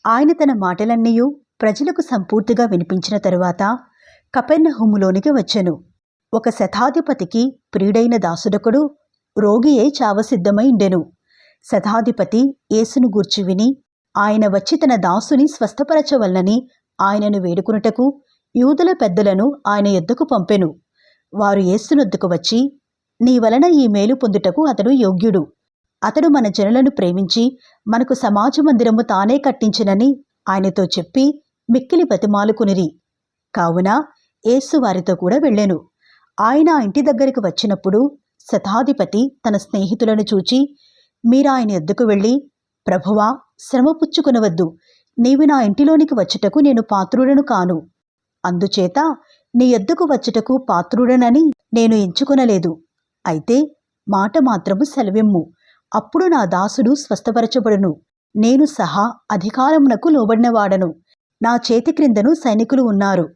ఆయన తన మాటలన్నీయు ప్రజలకు సంపూర్తిగా వినిపించిన తరువాత కపెర్నహూములోనికి వచ్చెను. ఒక శతాధిపతికి ప్రియుడైన దాసుడొకడు రోగి అయి చావసిద్ధమైండెను. శతాధిపతి యేసును గూర్చి విని ఆయన వచ్చి తన దాసుని స్వస్థపరచవలనని ఆయనను వేడుకొనుటకు యూదుల పెద్దలను ఆయన యొద్దకు పంపెను. వారు యేసునొద్దకు వచ్చి, నీ వలన ఈ మేలు పొందుటకు అతడు యోగ్యుడు. అతడు మన జనులను ప్రేమించి మనకు సమాజ మందిరము తానే కట్టించినని ఆయనతో చెప్పి మిక్కిలి బతిమాలుకునిరి. కావున యేసు వారితో కూడా వెళ్ళెను. ఆయన ఆ ఇంటి దగ్గరికి వచ్చినప్పుడు శతాధిపతి తన స్నేహితులను చూచి, మీరాయన యొద్దకు వెళ్ళి, ప్రభువా, శ్రమ పుచ్చుకొనవద్దు, నీవు నా ఇంటిలోనికి వచ్చుటకు నేను పాత్రుడను కాను. అందుచేత నీ యొద్దకు వచ్చుటకు పాత్రుడనని నేను ఎంచుకొనలేదు. అయితే మాట మాత్రము సెలవిమ్ము, అప్పుడు నా దాసుడు స్వస్థపరచబడును. నేను సహా అధికారమునకు లోబడినవాడను. నా చేతి క్రిందను సైనికులు ఉన్నారు.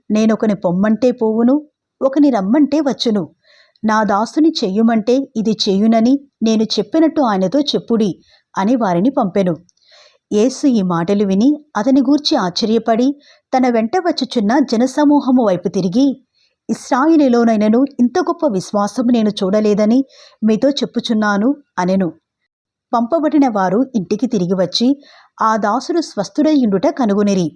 నేనొకని పొమ్మంటే పోవును, ఒకని రమ్మంటే వచ్చును. నా దాసుని చెయ్యుమంటే ఇది చేయునని నేను చెప్పినట్టు ఆయనతో చెప్పుడి అని వారిని పంపెను. యేసు ఈ మాటలు విని అతని గూర్చి ఆశ్చర్యపడి తన వెంట వచ్చుచున్న జనసమూహము వైపు తిరిగి, ఇశ్రాయేలులోనైనను ఇంత గొప్ప విశ్వాసము నేను చూడలేదని మీతో చెప్పుచున్నాను అనెను. పంపబడిన వారు ఇంటికి తిరిగి వచ్చి ఆ దాసుడు స్వస్థుడయ్యుండుట కనుగొనిరి.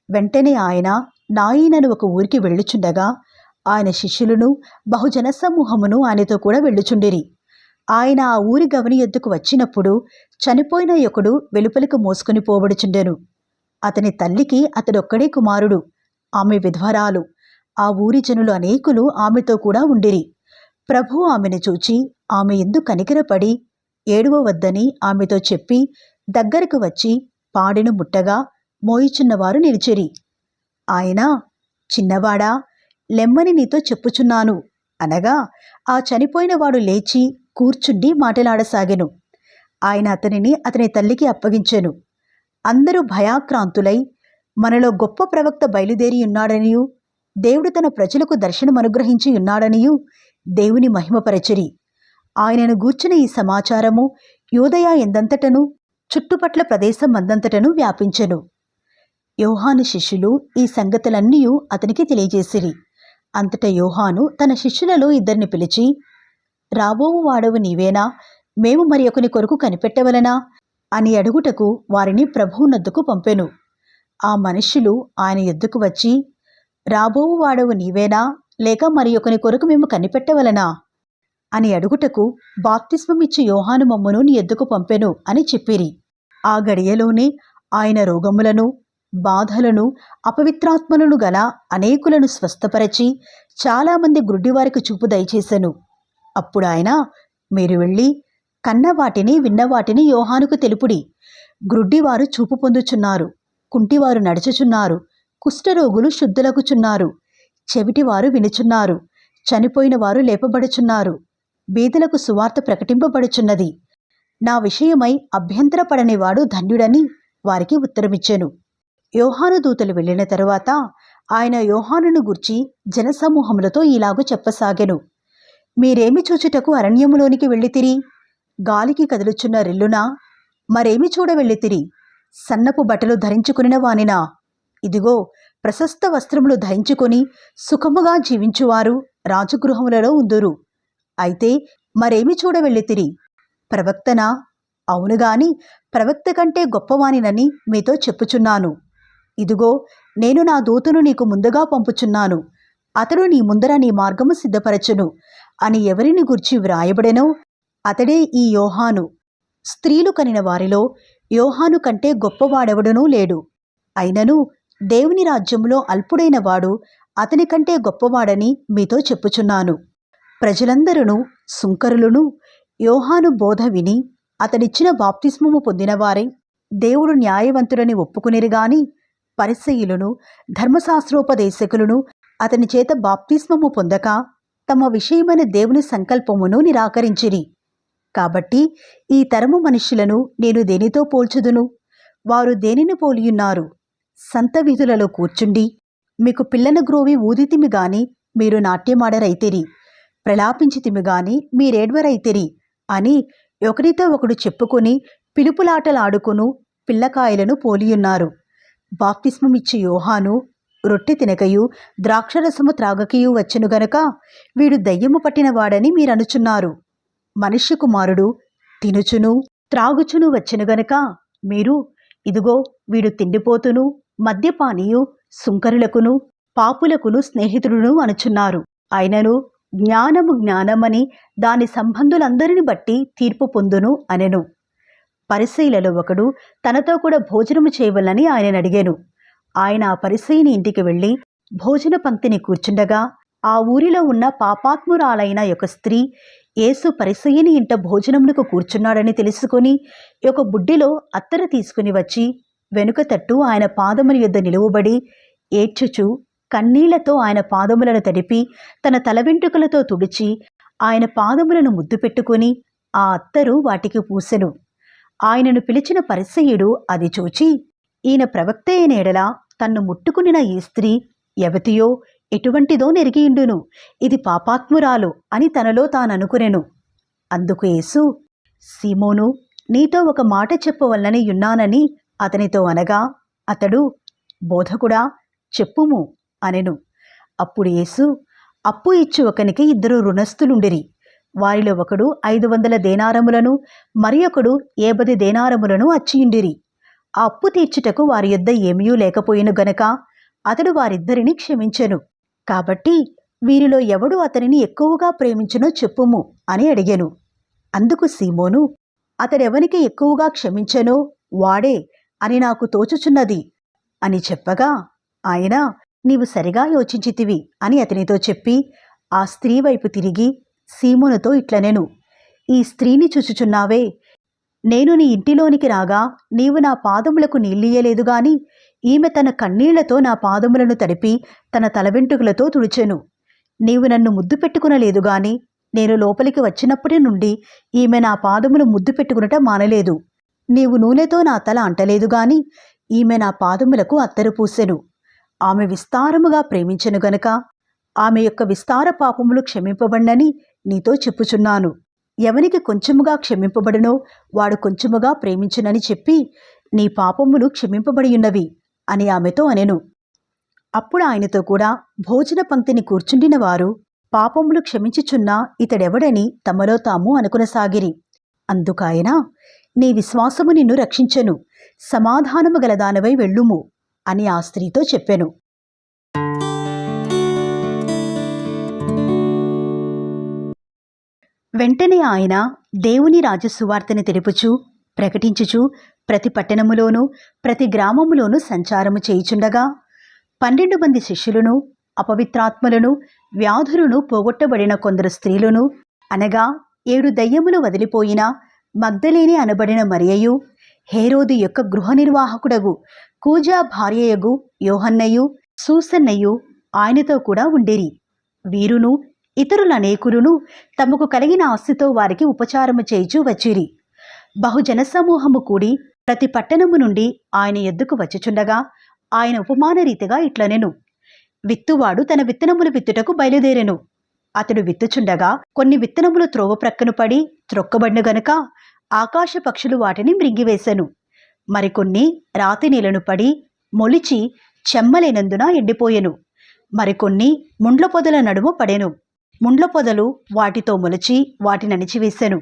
వెంటనే ఆయన నాయీనను ఒక ఊరికి వెళ్ళుచుండగా ఆయన శిష్యులను బహుజన సమూహమును ఆయనతో కూడా వెళ్ళుచుండిరి. ఆయన ఆ ఊరి గవని యొద్దకు వచ్చినప్పుడు చనిపోయిన ఒకడు వెలుపలికి మోసుకొని పోబడుచుండెను. అతని తల్లికి అతడొక్కడే కుమారుడు, ఆమె విధ్వరాలు. ఆ ఊరి జనులు అనేకులు ఆమెతో కూడా ఉండిరి. ప్రభువు ఆమెను చూచి ఆమె యందు కనికరపడి ఏడవవద్దని ఆమెతో చెప్పి దగ్గరకు వచ్చి పాడెను ముట్టగా మోయిచున్నవారు నిలిచిరి. ఆయన, చిన్నవాడా, లెమ్మని నీతో చెప్పుచున్నాను అనగా ఆ చనిపోయినవాడు లేచి కూర్చుండి మాటలాడసాగెను. ఆయన అతనిని అతని తల్లికి అప్పగించెను. అందరూ భయాక్రాంతులై, మనలో గొప్ప ప్రవక్త బయలుదేరి ఉన్నాడనియు దేవుడు తన ప్రజలకు దర్శనం అనుగ్రహించి ఉన్నాడనియు దేవుని మహిమపరచిరి. ఆయనను గూర్చిన ఈ సమాచారము యూదయ ఎందంతటను చుట్టుపట్ల ప్రదేశం అందంతటను వ్యాపించెను. యోహాను శిష్యులు ఈ సంగతులన్నీ అతనికి తెలియజేసిరి. అంతటా యోహాను తన శిష్యులలో ఇద్దరిని పిలిచి, రాబోవు వాడవు నీవేనా, మేము మరి ఒకని కొరకు కనిపెట్టవలనా అని అడుగుటకు వారిని ప్రభువునొద్దకు పంపెను. ఆ మనుష్యులు ఆయన యొద్దకు వచ్చి, రాబోవు వాడవు నీవేనా, లేక మరి ఒకని కొరకు మేము కనిపెట్టవలనా అని అడుగుటకు, బాప్తిస్మమిచ్చు యోహాను మమ్మును నీ యొద్దకు పంపెను అని చెప్పిరి. ఆ గడియలోనే ఆయన రోగములను, బాధలను, అపవిత్రాత్మలను గల అనేకులను స్వస్థపరచి చాలామంది గ్రుడ్డివారికి చూపు దయచేసెను. అప్పుడు ఆయన, మీరు వెళ్ళి కన్నవాటిని విన్నవాటిని యోహానుకు తెలుపుడి. గ్రుడ్డివారు చూపు పొందుచున్నారు, కుంటివారు నడుచుచున్నారు, కుష్ఠరోగులు శుద్ధులగుచున్నారు, చెవిటివారు వినుచున్నారు, చనిపోయిన వారు లేపబడుచున్నారు, బీదలకు సువార్త ప్రకటింపబడుచున్నది. నా విషయమై అభ్యంతరపడనివాడు ధన్యుడని వారికి ఉత్తరమిచ్చెను. యోహాను దూతలు వెళ్ళిన తరువాత ఆయన యోహానును గూర్చి జనసమూహములతో ఇలాగు చెప్పసాగెను. మీరేమి చూచుటకు అరణ్యములోనికి వెళ్ళితిరి? గాలికి కదులుచున్న రెల్లునా? మరేమి చూడ వెళ్ళితిరి? సన్నపు బట్టలు ధరించుకునిన వానినా? ఇదిగో, ప్రశస్త వస్త్రములు ధరించుకొని సుఖముగా జీవించువారు రాజగృహములలో ఉందురు. అయితే మరేమి చూడ వెళ్ళితిరి? ప్రవక్తనా? అవునుగాని ప్రవక్త కంటే గొప్పవానినని మీతో చెప్పుచున్నాను. ఇదిగో, నేను నా దూతను నీకు ముందుగా పంపుచున్నాను. అతడు నీ ముందర నీ మార్గము సిద్ధపరచును అని ఎవరిని గూర్చి వ్రాయబడెనో అతడే ఈ యోహాను. స్త్రీలు కనిన వారిలో యోహాను కంటే గొప్పవాడెవడనూ లేడు. అయినను దేవుని రాజ్యములో అల్పుడైన వాడు అతని కంటే గొప్పవాడని మీతో చెప్పుచున్నాను. ప్రజలందరూ సుంకరులను యోహాను బోధ విని అతడిచ్చిన బాప్తిస్మము పొందినవారై దేవుడు న్యాయవంతుడని ఒప్పుకునిరుగాని, పరిసయ్యులను ధర్మశాస్త్రోపదేశకులను అతని చేత బాప్తిస్మము పొందక తమ విషయమైన దేవుని సంకల్పమును నిరాకరించిరి. కాబట్టి ఈ తరము మనుష్యులను నేను దేనితో పోల్చుదును? వారు దేనిని పోలియున్నారు? సంత వీధులలో కూర్చుండి మీకు పిల్లన గ్రోవి ఊదితిమి గాని మీరు నాట్యమాడరైతిరి, ప్రలాపించితిమి గాని మీరేడ్వరైతిరి అని ఒకరితో ఒకడు చెప్పుకొని పిలుపులాటలాడుకును పిల్లకాయలను పోలియున్నారు. బాప్తిస్మమిచ్చు యోహాను రొట్టె తినకయు ద్రాక్షరసము త్రాగకయు వచ్చెను గనక వీడు దయ్యము పట్టినవాడని మీరనుచున్నారు. మనుష్య కుమారుడు తినుచును త్రాగుచును వచ్చెను గనక మీరు ఇదిగో వీడు తిండిపోతును మద్యపానీయు సుంకరులకును పాపులకును స్నేహితుడును అనుచున్నారు. అయినను జ్ఞానము జ్ఞానమని దాని సంబంధులందరిని బట్టి తీర్పు పొందును అనెను. పరిసయ్యులలో ఒకడు తనతో కూడా భోజనము చేయవలనని ఆయనను అడిగాను. ఆయన ఆ పరిసయ్యుని ఇంటికి వెళ్ళి భోజన పంక్తిని కూర్చుండగా ఆ ఊరిలో ఉన్న పాపాత్మురాలైన ఒక స్త్రీ యేసు పరిసయ్యుని ఇంట భోజనమునకు కూర్చున్నాడని తెలుసుకుని ఒక బుడ్డిలో అత్తరు తీసుకుని వచ్చి వెనుక తట్టు ఆయన పాదముల యొద్ద నిలువబడి ఏడ్చుచు కన్నీళ్లతో ఆయన పాదములను తడిపి తన తల వెంట్రుకలతో తుడిచి ఆయన పాదములను ముద్దు పెట్టుకుని ఆ అత్తరు వాటికి పూసెను. ఆయనను పిలిచిన పరిసయ్యుడు అది చూచి, ఈయన ప్రవక్త అయిన ఎడల తన్ను ముట్టుకునిన ఈ స్త్రీ ఎవతియో ఎటువంటిదో నెరిగియుండును, ఇది పాపాత్మురాలు అని తనలో తాననుకునెను. అందుకు యేసు, సీమోను, నీతో ఒక మాట చెప్పవలనని యున్నానని అతనితో అనగా అతడు, బోధకుడా చెప్పుము అనెను. అప్పుడు యేసు, అప్పు ఇచ్చు ఒకనికి 2 రుణస్థులుండిరి. వారిలో ఒకడు 500 దేనారములను మరి ఒకడు 50 దేనారములను అచ్చియుండిరి. ఆ అప్పు తీర్చుటకు వారి యొద్ద ఏమీ లేకపోయిను గనక అతడు వారిద్దరిని క్షమించెను. కాబట్టి వీరిలో ఎవడు అతనిని ఎక్కువగా ప్రేమించునో చెప్పుము అని అడిగెను. అందుకు సీమోను, అతడెవనికి ఎక్కువగా క్షమించెనో వాడే అని నాకు తోచుచున్నది అని చెప్పగా ఆయన, నీవు సరిగా యోచించితివి అని అతనితో చెప్పి ఆ స్త్రీ వైపు తిరిగి సీమోనుతో ఇట్లనెను, ఈ స్త్రీని చూచుచున్నావే, నేను నీ ఇంటిలోనికి రాగా నీవు నా పాదములకు నీళ్ళియ్యలేదు గాని ఈమె తన కన్నీళ్లతో నా పాదములను తడిపి తన తల వెంట్రుకలతో తుడిచెను. నీవు నన్ను ముద్దు పెట్టుకునలేదు గాని నేను లోపలికి వచ్చినప్పటి నుండి ఈమె నా పాదములు ముద్దు పెట్టుకునట మానలేదు. నీవు నూనెతో నా తల అంటలేదు గాని ఈమె నా పాదములకు అత్తరు పూసెను. ఆమె విస్తారముగా ప్రేమించెను గనుక ఆమె యొక్క విస్తార పాపములు క్షమింపబడినని నీతో చెప్పుచున్నాను. ఎవనికి కొంచెముగా క్షమింపబడునో వాడు కొంచెముగా ప్రేమించునని చెప్పి నీ పాపములు క్షమింపబడియున్నవి అని ఆమెతో అనెను. అప్పుడు ఆయనతో కూడా భోజన పంక్తిని కూర్చుండిన వారు పాపములు క్షమించుచున్నా ఇతడెవడని తమలో తాము అనుకునసాగిరి. అందుకాయన, నీ విశ్వాసము నిన్ను రక్షించెను, సమాధానము గలదానవై వెళ్ళుము అని ఆ స్త్రీతో చెప్పెను. వెంటనే ఆయన దేవుని రాజ్య సువార్తని తెలుపుచు ప్రకటించుచు ప్రతి పట్టణములోనూ ప్రతి గ్రామములోనూ సంచారము చేయుచుండగా 12 మంది శిష్యులను అపవిత్రాత్మలను వ్యాధులను పోగొట్టబడిన కొందరు స్త్రీలను అనగా 7 దయ్యములు వదిలిపోయిన మగ్దలేని అనబడిన మరియయు హేరోదు యొక్క గృహ నిర్వాహకుడగు కూజా భార్యయగు యోహన్నయు సూసన్నయు ఆయనతో కూడా ఉండిరి. వీరును ఇతరులనేకులును తమకు కలిగిన ఆస్తితో వారికి ఉపచారము చేయుచూ వచ్చిరి. బహుజన సమూహము కూడి ప్రతి పట్టణము నుండి ఆయన ఎద్దుకు వచ్చుచుండగా ఆయన ఉపమాన రీతిగా ఇట్లనెను, విత్తువాడు తన విత్తనములు విత్తుటకు బయలుదేరెను. అతడు విత్తుచుండగా కొన్ని విత్తనములు త్రోవ ప్రక్కను పడి త్రొక్కబడిన గనుక ఆకాశ పక్షులు వాటిని మృంగివేశెను. మరికొన్ని రాతి నేలను పడి మొలిచి చెమ్మలేనందున ఎండిపోయెను. మరికొన్ని ముండ్ల పొదల నడుము పడెను. ముండ్ల పొదలు వాటితో మొలిచి వాటిని అణిచివేశెను.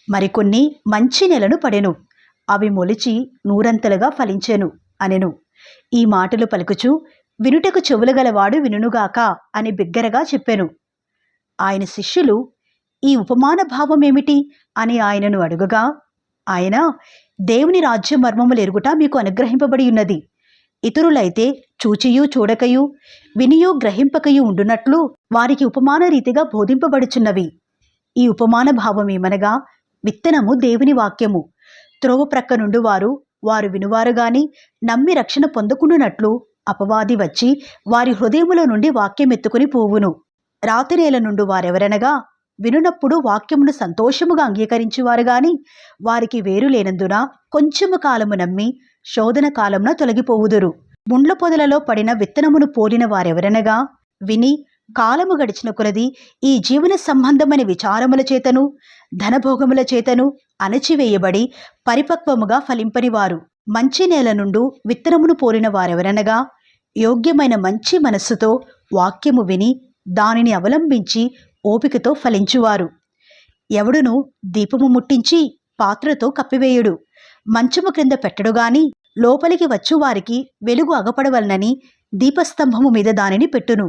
మరికొన్ని మంచి నెలను పడెను. అవి మొలిచి 100 ఫలించెను అనెను. ఈ మాటలు పలుకుచు వినుటకు చెవులు గలవాడు వినుగాక అని బిగ్గరగా చెప్పెను. ఆయన శిష్యులు, ఈ ఉపమాన భావమేమిటి అని ఆయనను అడుగగా ఆయన, దేవుని రాజ్య మర్మములు ఎరుగుట మీకు అనుగ్రహింపబడి ఉన్నది. ఇతరులైతే చూచియూ చూడకయు వినియూ గ్రహింపకయు ఉండునట్లు వారికి ఉపమాన రీతిగా బోధింపబడుచున్నవి. ఈ ఉపమాన భావమేమనగా, విత్తనము దేవుని వాక్యము. త్రోవ ప్రక్క నుండి వారు వినువారుగాని నమ్మి రక్షణ పొందకుండునట్లు అపవాది వచ్చి వారి హృదయములో నుండి వాక్యం ఎత్తుకుని పోవును. రాతిరేల నుండి వారెవరనగా వినునప్పుడు వాక్యమును సంతోషముగా అంగీకరించువారు గాని వారికి వేరు లేనందున కొంచెము కాలము నమ్మి శోధన కాలమున తొలగిపోవుదురు. ముండ్ల పొదలలో పడిన విత్తనమును పోలిన వారెవరనగా విని కాలము గడిచిన కొలది ఈ జీవన సంబంధమైన విచారముల చేతను ధనభోగముల చేతను అణచివేయబడి పరిపక్వముగా ఫలింపనివారు. మంచి నేల నుండు విత్తనమును పోలిన వారెవరనగా యోగ్యమైన మంచి మనస్సుతో వాక్యము విని దానిని అవలంబించి ఓపికతో ఫలించువారు. ఎవడును దీపము ముట్టించి పాత్రతో కప్పివేయుడు, మంచము క్రింద పెట్టడుగాని లోపలికి వచ్చువారికి వెలుగు అగపడవలనని దీపస్తంభము మీద దానిని పెట్టును.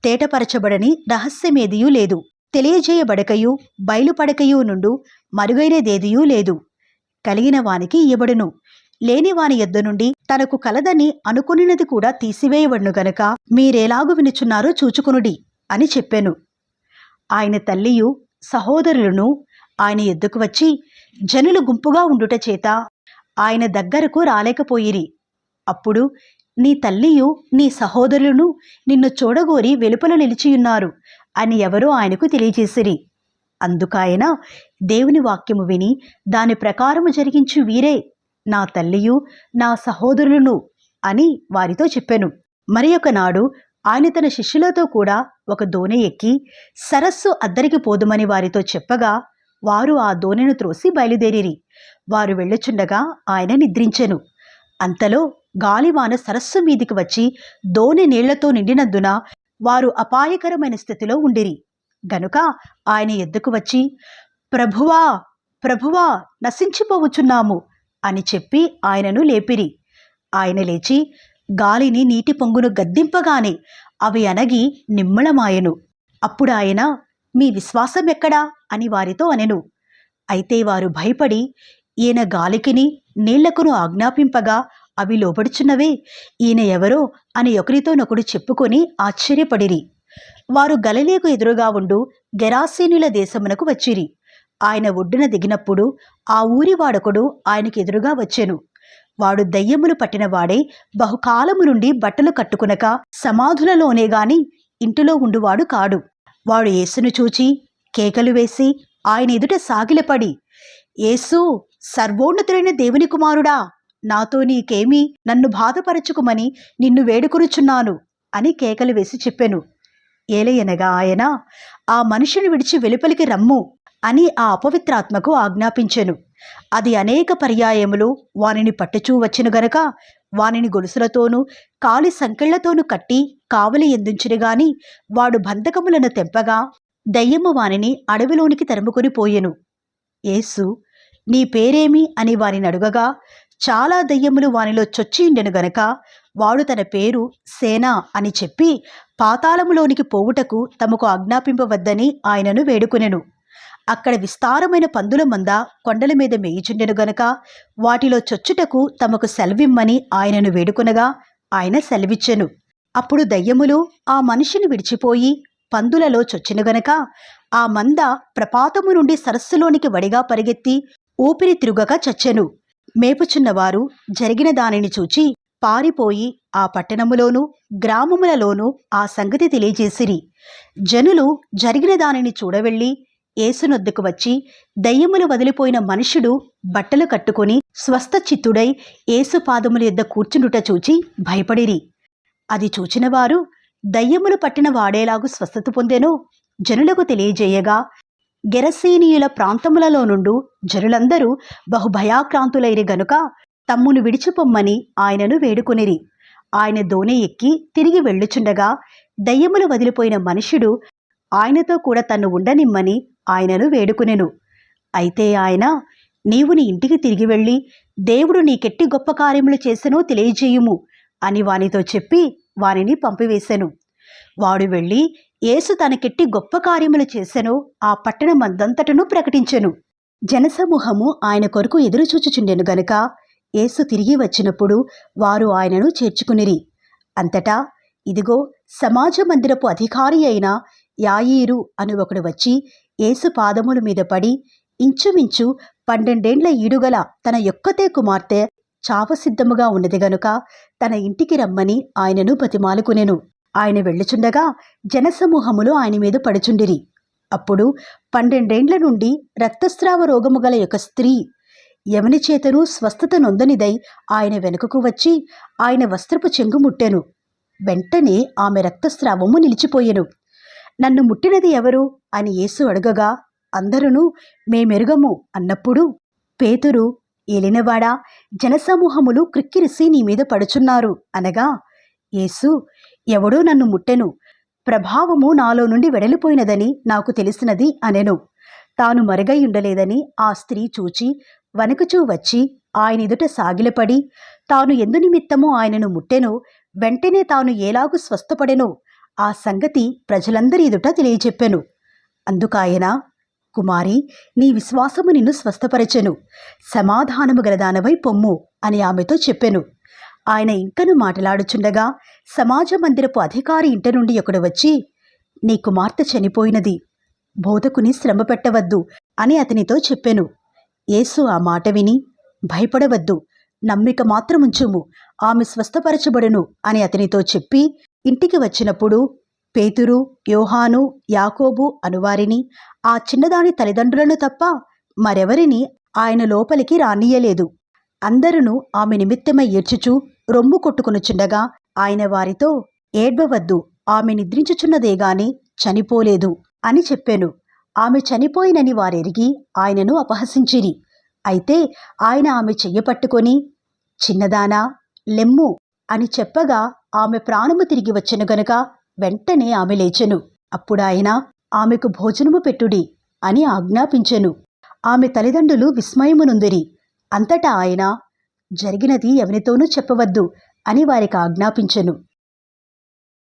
తేటపరచబడని రహస్యమేదియూ లేదు, తెలియజేయబడకయు బయలుపడకయు నుండు మరుగైనదేదియూ లేదు. కలిగిన వానికి ఇయ్యబడును, లేని వాని యొద్ద నుండి తనకు కలదని అనుకునినది కూడా తీసివేయబడును గనుక మీరెలాగు వినుచున్నారో చూచుకునుడి అని చెప్పెను. ఆయన తల్లియు సహోదరులను ఆయన ఎద్దుకు వచ్చి జనులు గుంపుగా ఉండుట చేత ఆయన దగ్గరకు రాలేకపోయిరి. అప్పుడు నీ తల్లియు నీ సహోదరులను నిన్ను చూడగోరి వెలుపల నిలిచియున్నారు అని ఎవరో ఆయనకు తెలియజేసిరి. అందుకాయన దేవుని వాక్యము విని దాని ప్రకారము జరిగించు వీరే నా తల్లియు నా సహోదరులను అని వారితో చెప్పెను. మరి ఒకనాడు ఆయన తన శిష్యులతో కూడా ఒక దోణి ఎక్కి సరస్సు అద్దరికి పోదుమని వారితో చెప్పగా వారు ఆ దోణిను త్రోసి బయలుదేరిరి. వారు వెళ్ళుచుండగా ఆయన నిద్రించెను. అంతలో గాలివాన సరస్సు మీదికి వచ్చి దోణి నీళ్లతో నిండినందున వారు అపాయకరమైన స్థితిలో ఉండిరి. గనుక ఆయన ఎద్దుకు వచ్చి ప్రభువా ప్రభువా నశించిపోవచ్చున్నాము అని చెప్పి ఆయనను లేపిరి. ఆయన లేచి గాలిని నీటి పొంగును గద్దింపగానే అవి అనగి నిమ్మళమాయెను. అప్పుడు ఆయన మీ విశ్వాసం ఎక్కడా అని వారితో అనెను. అయితే వారు భయపడి ఈయన గాలికిని నీళ్లకును ఆజ్ఞాపింపగా అవి లోబడుచున్నవే, ఈయన ఎవరో అని ఒకరితోనొకడు చెప్పుకొని ఆశ్చర్యపడిరి. వారు గలిలయకు ఎదురుగా ఉండు గెరాసీనుల దేశమునకు వచ్చిరి. ఆయన ఒడ్డున దిగినప్పుడు ఆ ఊరి వాడొకడు ఆయనకు ఎదురుగా వచ్చెను. వాడు దయ్యములు పట్టినవాడై బహుకాలము నుండి బట్టలు కట్టుకునక సమాధులలోనే గాని ఇంటిలో ఉండువాడు కాడు. వాడు యేసును చూచి కేకలు వేసి ఆయన ఎదుట సాగిలపడి, యేసు, సర్వోన్నతుడైన దేవుని కుమారుడా, నాతో నీకేమీ, నన్ను బాధపరచుకుమని నిన్ను వేడుకొనుచున్నాను అని కేకలు వేసి చెప్పెను. ఏలయనగా ఆయన ఆ మనిషిని విడిచి వెలుపలికి రమ్ము అని ఆ అపవిత్రాత్మకు ఆజ్ఞాపించెను. అది అనేక పర్యాయములు వానిని పట్టుచూ వచ్చెను గనక వానిని గొలుసులతోనూ కాలి సంకెళ్లతోనూ కట్టి కావలి ఎందుంచిరి గాని వాడు బంధకములను తెంపగా దయ్యము వానిని అడవిలోనికి తరుముకొని పోయెను. యేసు నీ పేరేమి అని వారిని అడుగగా చాలా దయ్యములు వానిలో చొచ్చియుండెను గనక వాడు తన పేరు సేన అని చెప్పి పాతాళములోనికి పోవుటకు తమకు ఆజ్ఞాపింపవద్దని ఆయనను వేడుకొనెను. అక్కడ విస్తారమైన పందుల మంద కొండల మీద మేయుచుండెను గనక వాటిలో చొచ్చుటకు తమకు సెలవిమ్మని ఆయనను వేడుకొనగా ఆయన సెలవిచ్చెను. అప్పుడు దయ్యములు ఆ మనిషిని విడిచిపోయి పందులలో చొచ్చెను గనక ఆ మంద ప్రపాతము నుండి సరస్సులోనికి వడిగా పరిగెత్తి ఊపిరి తిరుగక చచ్చెను. మేపుచున్నవారు జరిగిన దానిని చూచి పారిపోయి ఆ పట్టణములోనూ గ్రామములలోనూ ఆ సంగతి తెలియజేసిరి. జనులు జరిగిన దానిని చూడవెళ్ళి యేసునొద్దకు వచ్చి దయ్యములు వదిలిపోయిన మనుషుడు బట్టలు కట్టుకొని స్వస్థచిత్తుడై యేసు పాదముల యొద్ద కూర్చుండుట చూచి భయపడిరి. అది చూచినవారు దయ్యములు పట్టిన వాడేలాగు స్వస్థత పొందెనో జనులకు తెలియజేయగా గెరసీనీయుల ప్రాంతములలో నుండు జనులందరూ బహుభయాక్రాంతులైరి గనుక తమ్మును విడిచిపొమ్మని ఆయనను వేడుకొనిరి. ఆయన దోణి ఎక్కి తిరిగి వెళ్ళుచుండగా దయ్యములు వదిలిపోయిన మనుష్యుడు ఆయనతో కూడా తన్ను ఉండనిమ్మని ఆయనను వేడుకొనెను. అయితే ఆయన నీవు నీ ఇంటికి తిరిగి వెళ్ళి దేవుడు నీకెట్టి గొప్ప కార్యములు చేసెనో తెలియజేయుము అని వానితో చెప్పి వానిని పంపివేశెను. వాడు వెళ్ళి యేసు తనకెట్టి గొప్ప కార్యములు చేసెనో ఆ పట్టణమందంతటను ప్రకటించెను. జనసమూహము ఆయన కొరకు ఎదురుచూచుచుండెను గనుక యేసు తిరిగి వచ్చినప్పుడు వారు ఆయనను చేర్చుకునిరి. అంతటా ఇదిగో సమాజ మందిరపు అధికారి అయిన యాయీరు అని ఒకడు వచ్చి యేసు పాదముల మీద పడి ఇంచుమించు 12 ఈడుగల తన యొక్కతే కుమార్తె చావసిద్ధముగా ఉన్నది గనుక తన ఇంటికి రమ్మని ఆయనను బతిమాలుకునెను. ఆయన వెళ్ళుచుండగా జనసమూహములు ఆయన మీద పడుచుండిరి. అప్పుడు 12 నుండి రక్తస్రావ రోగము గల ఒక స్త్రీ ఎవని చేతను స్వస్థత నొందనిదై ఆయన వెనుకకు వచ్చి ఆయన వస్త్రపు చెంగు ముట్టెను. వెంటనే ఆమె రక్తస్రావము నిలిచిపోయెను. నన్ను ముట్టినది ఎవరు అని యేసు అడగగా అందరూ మేమెరుగము అన్నప్పుడు పేతురు ఏలినవాడా, జనసమూహములు క్రిక్కిరిసి నీ మీద పడుచున్నారు అనగా, యేసు, ఎవడో నన్ను ముట్టెను, ప్రభావము నాలో నుండి వెడలిపోయినదని నాకు తెలిసినది అనెను. తాను మరుగై ఉండలేదని ఆ స్త్రీ చూచి వణకుచూ వచ్చి ఆయన ఎదుట సాగిలపడి, తాను ఎందు నిమిత్తమో ఆయనను ముట్టెనో, వెంటనే తాను ఎలాగు స్వస్థపడెనో ఆ సంగతి ప్రజలందరి ఎదుట తెలియచెప్పెను. అందుకాయన, కుమారి, నీ విశ్వాసము నిన్ను స్వస్థపరచెను, సమాధానము గలదానవై పొమ్ము అని ఆమెతో చెప్పెను. ఆయన ఇంకను మాట్లాడుచుండగా సమాజ మందిరపు అధికారి ఇంట నుండి ఒకడు వచ్చి, నీ కుమార్తె చనిపోయినది, బోధకుని శ్రమ పెట్టవద్దు అని అతనితో చెప్పెను. యేసు ఆ మాట విని, భయపడవద్దు, నమ్మిక మాత్రముంచుము, ఆమె స్వస్థపరచబడును అని అతనితో చెప్పి ఇంటికి వచ్చినప్పుడు పేతురు, యోహాను, యాకోబు అనువారిని, ఆ చిన్నదాని తల్లిదండ్రులను తప్ప మరెవరిని ఆయన లోపలికి రానియ్యలేదు. అందరూ ఆమె నిమిత్తమై ఏడ్చుచూ రొమ్ము కొట్టుకొనుచుండగా ఆయన వారితో, ఏడ్వవద్దు, ఆమె నిద్రించుచున్నదేగాని చనిపోలేదు అని చెప్పెను. ఆమె చనిపోయినని వారెరిగి ఆయనను అపహసించిరి. అయితే ఆయన ఆమె చెయ్యి పట్టుకొని, చిన్నదానా, లెమ్ము అని చెప్పగా ఆమె ప్రాణము తిరిగి వచ్చెను గనుక వెంటనే ఆమె లేచెను. అప్పుడాయన, ఆమెకు భోజనము పెట్టుడి అని ఆజ్ఞాపించెను. ఆమె తల్లిదండ్రులు విస్మయమునొందిరి. అంతటా ఆయన, జరిగినది ఎవనితోనూ చెప్పవద్దు అని వారికి ఆజ్ఞాపించెను.